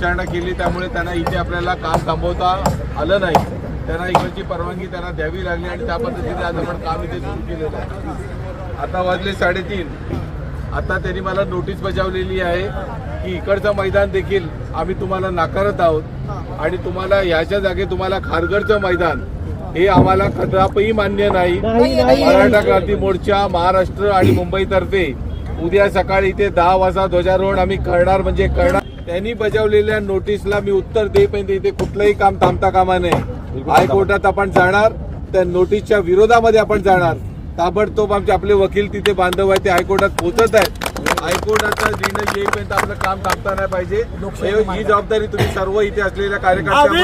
विचारणा केली, त्यामुळे त्यांना इथे आपल्याला काम थांबवता आलं नाही. त्यांना इकडची परवानगी त्यांना द्यावी लागली आणि त्या पद्धतीने आज आपण काम इथे सुरू केलेलं आहे. आता वाजले 3:30. आता त्यांनी मला नोटीस बजावलेली आहे की इकडचं मैदान देखील आम्ही तुम्हाला नाकारत आहोत आणि तुम्हाला याच्या जागी तुम्हाला खारघरचं मैदान हे आम्हाला कदापि मान्य नाही. मराठा क्रांती मोर्चा महाराष्ट्र आणि मुंबईतर्फे उद्या सकाळी इथे 10 वाजता ध्वजारोहण आम्ही करणार म्हणजे करणार. त्यांनी बजावलेल्या नोटीसला मी उत्तर देईपर्यंत इथे कुठलंही काम थांबता कामा नये. हायकोर्टात आपण जाणार, त्या नोटीसच्या विरोधामध्ये आपण जाणार. ताबडतोब आमचे आपले वकील तिथे बांधव आहेत ते हायकोर्टात पोहोचत आहेत. हायकोर्टाचा निर्णय येईपर्यंत आपलं काम थांबता नाही पाहिजे. ही जबाबदारी तुम्ही सर्व इथे असलेल्या कार्यकर्त्यांना